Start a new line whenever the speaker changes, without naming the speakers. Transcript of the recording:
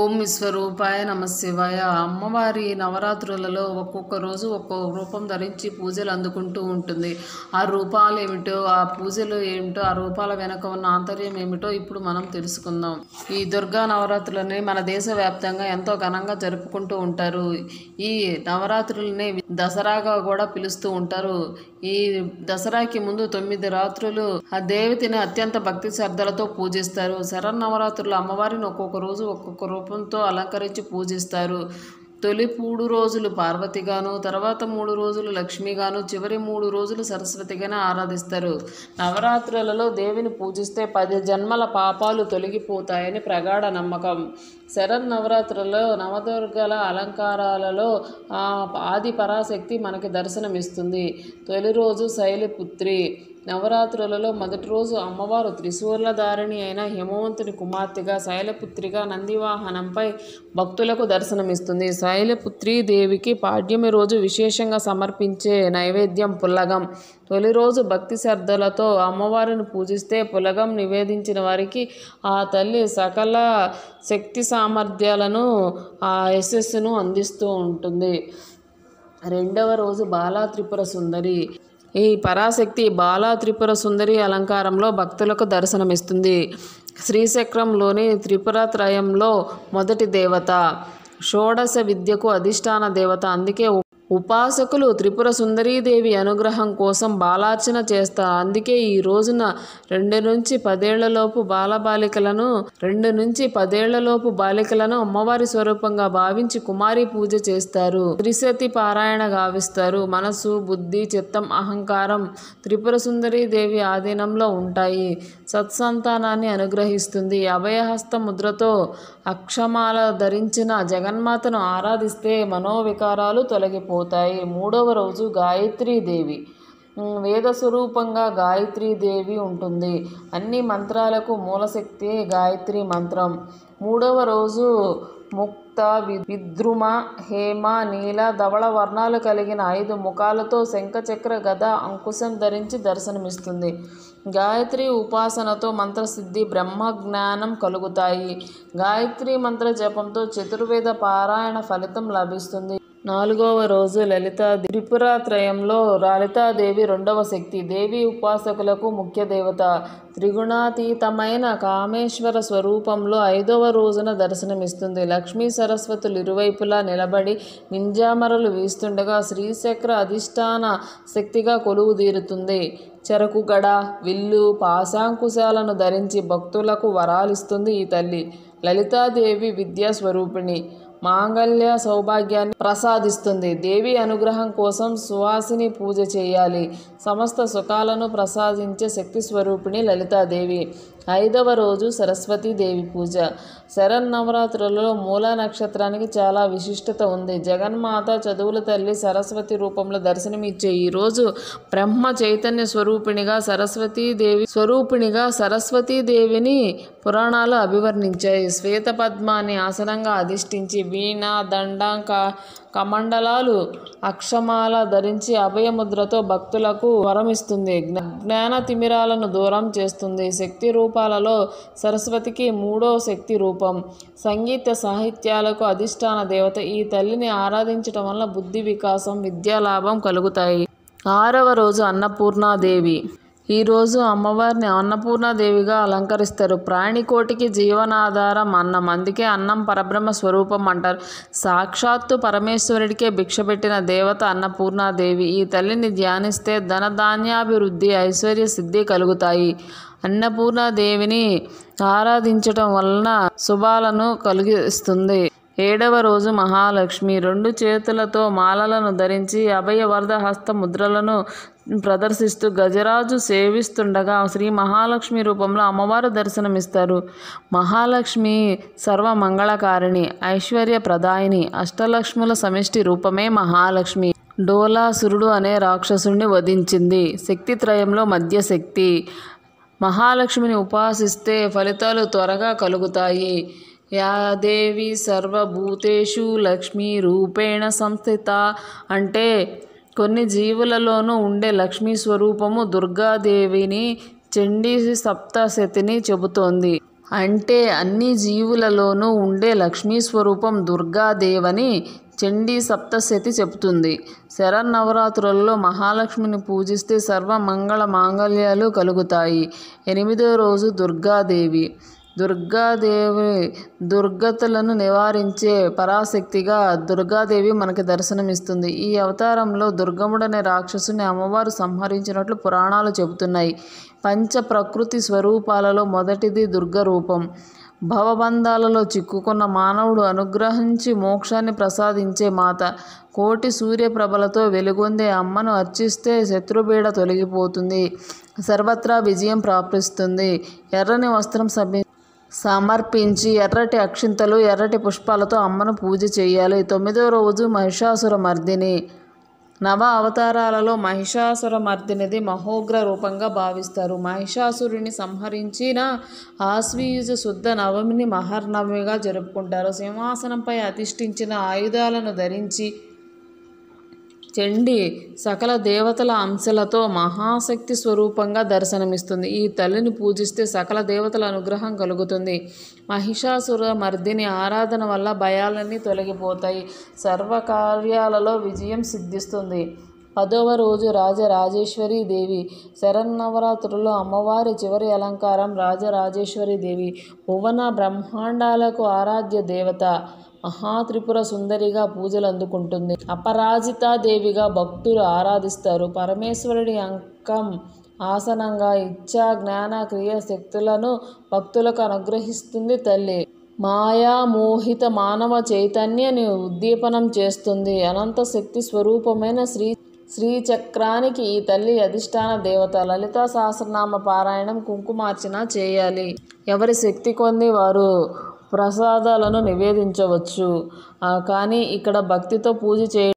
ఓం విశ్వరూపాయ నమశివాయ. అమ్మవారి నవరాత్రులలో ఒక్కొక్క రోజు ఒక్కొక్క రూపం ధరించి పూజలు అందుకుంటూ ఉంటుంది. ఆ రూపాలు ఏమిటో, ఆ పూజలు ఏమిటో, ఆ రూపాల వెనక ఉన్న ఆంతర్యం ఏమిటో ఇప్పుడు మనం తెలుసుకుందాం. ఈ దుర్గా నవరాత్రులని మన దేశవ్యాప్తంగా ఎంతో ఘనంగా జరుపుకుంటూ ఉంటారు. ఈ నవరాత్రులని దసరాగా కూడా పిలుస్తూ ఉంటారు. ఈ దసరాకి ముందు 9 రాత్రులు ఆ దేవతని అత్యంత భక్తి శ్రద్ధలతో పూజిస్తారు. శరన్నవరాత్రులు అమ్మవారిని ఒక్కొక్క రోజు ఒక్కొక్క రూపంతో అలంకరించి పూజిస్తారు. తొలి 3 రోజులు పార్వతిగాను, తర్వాత 3 రోజులు లక్ష్మిగాను, చివరి 3 రోజులు సరస్వతిగానే ఆరాధిస్తారు. నవరాత్రులలో దేవిని పూజిస్తే 10 జన్మల పాపాలు తొలగిపోతాయని ప్రగాఢ నమ్మకం. శరన్నవరాత్రులలో నవదుర్గల అలంకారాలలో ఆది పరాశక్తి మనకి దర్శనమిస్తుంది. తొలి రోజు శైలపుత్రి. నవరాత్రులలో మొదటి రోజు అమ్మవారు త్రిశూలధారిణి అయిన హిమవంతుని కుమార్తెగా శైలపుత్రిగా నందివాహనంపై భక్తులకు దర్శనమిస్తుంది. శైలపుత్రి దేవికి పాడ్యమి రోజు విశేషంగా సమర్పించే నైవేద్యం పులగం. తొలి రోజు భక్తి శ్రద్ధలతో అమ్మవారిని పూజిస్తే పులగం నివేదించిన వారికి ఆ తల్లి సకల శక్తి సామర్థ్యాలను, ఆ యశస్సును అందిస్తూ ఉంటుంది. రెండవ రోజు బాలా త్రిపుర సుందరి. ఈ పరాశక్తి బాలా త్రిపుర సుందరి అలంకారంలో భక్తులకు దర్శనమిస్తుంది. శ్రీచక్రంలోని త్రిపురత్రయంలో మొదటి దేవత, షోడశ విద్యకు అధిష్టాన దేవత. అందుకే ఉపాసకులు త్రిపుర సుందరీదేవి అనుగ్రహం కోసం బాలార్చన చేస్తారు. అందుకే ఈ రోజున 2 నుంచి 10 ఏళ్లలోపు బాలికలను అమ్మవారి స్వరూపంగా భావించి కుమారి పూజ చేస్తారు. త్రిశతి పారాయణ గావిస్తారు. మనసు, బుద్ధి, చిత్తం, అహంకారం త్రిపుర సుందరీదేవి ఆధీనంలో ఉంటాయి. సత్సంతానాన్ని అనుగ్రహిస్తుంది. అభయహస్త ముద్రతో అక్షమాల ధరించిన జగన్మాతను ఆరాధిస్తే మనోవికారాలు తొలగిపోతాయి. మూడవ రోజు గాయత్రీదేవి. వేద స్వరూపంగా గాయత్రీదేవి ఉంటుంది. అన్ని మంత్రాలకు మూలశక్తి గాయత్రి మంత్రం. మూడవ రోజు ముక్త, విద్రుమ, హేమ, నీల, ధవళ వర్ణాలు కలిగిన 5 ముఖాలతో శంఖచక్ర, గద, అంకుశం ధరించి దర్శనమిస్తుంది. గాయత్రి ఉపాసనతో మంత్రసిద్ధి, బ్రహ్మజ్ఞానం కలుగుతాయి. గాయత్రి మంత్ర జపంతో చతుర్వేద పారాయణ ఫలితం లభిస్తుంది. 4వ రోజు లలిత. త్రిపురత్రయంలో లలితాదేవి రెండవ శక్తి. దేవి ఉపాసకులకు ముఖ్య దేవత. త్రిగుణాతీతమైన కామేశ్వర స్వరూపంలో 5వ రోజున దర్శనమిస్తుంది. లక్ష్మీ సరస్వతులు ఇరువైపులా నిలబడి వింజామరలు వీస్తుండగా శ్రీచక్ర అధిష్టాన శక్తిగా కొలువుదీరుతుంది. చెరకు గడ, విల్లు, పాశాంకుశాలను ధరించి భక్తులకు వరాలిస్తుంది ఈ తల్లి. లలితాదేవి విద్యా స్వరూపిణి. మాంగళ్య సౌభాగ్యాన్ని ప్రసాదిస్తుంది. దేవి అనుగ్రహం కోసం సువాసిని పూజ చేయాలి. సమస్త సుఖాలను ప్రసాదించే శక్తి స్వరూపిణి లలితాదేవి. 5వ రోజు సరస్వతీదేవి పూజ. శరన్నవరాత్రులలో మూల నక్షత్రానికి చాలా విశిష్టత ఉంది. జగన్మాత చదువుల తల్లి సరస్వతి రూపంలో దర్శనమిచ్చే ఈ రోజు బ్రహ్మ చైతన్య సరస్వతీదేవిని పురాణాలు అభివర్ణించాయి. శ్వేత పద్మాన్ని ఆసనంగా అధిష్ఠించి వీణ, దండం, కమండలాలు, అక్షమాల ధరించి అభయముద్రతో భక్తులకు వరమిస్తుంది. జ్ఞాన తిమిరాలను దూరం చేస్తుంది. శక్తి రూపాలలో సరస్వతికి 3వ శక్తి రూపం. సంగీత సాహిత్యాలకు అధిష్టాన దేవత. ఈ తల్లిని ఆరాధించటం వల్ల బుద్ధి వికాసం, విద్యాలాభం కలుగుతాయి. 6వ రోజు అన్నపూర్ణాదేవి. ఈరోజు అమ్మవారిని అన్నపూర్ణాదేవిగా అలంకరిస్తారు. ప్రాణికోటికి జీవనాధారం అన్నం. అందుకే అన్నం పరబ్రహ్మ స్వరూపం అంటారు. సాక్షాత్తు పరమేశ్వరుడికే భిక్ష పెట్టిన దేవత అన్నపూర్ణాదేవి. ఈ తల్లిని ధ్యానిస్తే ధనధాన్యాభివృద్ధి, ఐశ్వర్య సిద్ధి కలుగుతాయి. అన్నపూర్ణాదేవిని ఆరాధించటం వలన శుభాలను కలిగిస్తుంది. 7వ రోజు మహాలక్ష్మి. 2 చేతులతో మాలలను ధరించి అభయవరద హస్త ముద్రలను ప్రదర్శిస్తూ గజరాజు సేవిస్తుండగా శ్రీ మహాలక్ష్మి రూపంలో అమ్మవారు దర్శనమిస్తారు. మహాలక్ష్మి సర్వమంగళకారిణి, ఐశ్వర్య ప్రదాయిని. అష్టలక్ష్ముల సమిష్టి రూపమే మహాలక్ష్మి. డోలాసురుడు అనే రాక్షసుడిని వధించింది. శక్తిత్రయంలో మధ్యశక్తి. మహాలక్ష్మిని ఉపాసిస్తే ఫలితాలు త్వరగా కలుగుతాయి. యా దేవి సర్వభూతేషు లక్ష్మీ రూపేణ సంస్థిత అంటే కొన్ని జీవులలోనూ ఉండే లక్ష్మీ స్వరూపము దుర్గాదేవిని చండీ సప్తశతిని చెబుతోంది. అంటే అన్ని జీవులలోనూ ఉండే లక్ష్మీ స్వరూపం దుర్గాదేవని చండీ సప్తశతి చెబుతుంది. శరన్నవరాత్రులలో మహాలక్ష్మిని పూజిస్తే సర్వ మంగళ మాంగళ్యాలు కలుగుతాయి. 8వ రోజు దుర్గాదేవి. దుర్గాదేవి దుర్గతులను నివారించే పరాశక్తిగా దుర్గాదేవి మనకి దర్శనమిస్తుంది. ఈ అవతారంలో దుర్గముడనే రాక్షసుని అమ్మవారు సంహరించినట్లు పురాణాలు చెబుతున్నాయి. పంచ ప్రకృతి స్వరూపాలలో మొదటిది దుర్గ రూపం. భవబంధాలలో చిక్కుకున్న మానవుడు అనుగ్రహించి మోక్షాన్ని ప్రసాదించే మాత. కోటి సూర్యప్రభలతో వెలుగొందే అమ్మను అర్చిస్తే శత్రుపీడ తొలగిపోతుంది, సర్వత్రా విజయం ప్రాప్తిస్తుంది. ఎర్రని వస్త్రం సమర్పించి ఎర్రటి అక్షింతలు ఎర్రటి పుష్పాలతో అమ్మను పూజ చేయాలి. 9వ రోజు మహిషాసుర మర్దిని. నవ అవతారాలలో మహిషాసుర మర్దినిది మహోగ్ర రూపంగా భావిస్తారు. మహిషాసురుని సంహరించిన ఆశ్వయుజ శుద్ధ నవమిని మహర్నవమిగా జరుపుకుంటారు. సింహాసనంపై అధిష్ఠించిన ఆయుధాలను ధరించి చండి సకల దేవతల అంశలతో మహాశక్తి స్వరూపంగా దర్శనమిస్తుంది. ఈ తల్లిని పూజిస్తే సకల దేవతల అనుగ్రహం కలుగుతుంది. మహిషాసుర మర్దిని ఆరాధన వల్ల భయాలన్నీ తొలగిపోతాయి, సర్వకార్యాలలో విజయం సిద్ధిస్తుంది. 10వ రోజు రాజరాజేశ్వరి దేవి. శరన్నవరాత్రుల్లో అమ్మవారి చివరి అలంకారం రాజరాజేశ్వరి దేవి. భువన బ్రహ్మాండాలకు ఆరాధ్య దేవత. మహాత్రిపుర సుందరిగా పూజలు అందుకుంటుంది. అపరాజితాదేవిగా భక్తులు ఆరాధిస్తారు. పరమేశ్వరుడి అంకం ఆసనంగా ఇచ్చా జ్ఞాన క్రియ శక్తులను భక్తులకు అనుగ్రహిస్తుంది తల్లి. మాయా మోహిత మానవ చైతన్యాన్ని ఉద్దీపనం చేస్తుంది. అనంత శక్తి స్వరూపమైన శ్రీచక్రానికి ఈ తల్లి అధిష్టాన దేవత. లలితా సహస్రనామ పారాయణం కుంకుమార్చన చేయాలి. ఎవరి శక్తి కొద్ది వారు ప్రసాదాలను నివేదించవచ్చు, కానీ ఇక్కడ భక్తితో పూజ చేయడం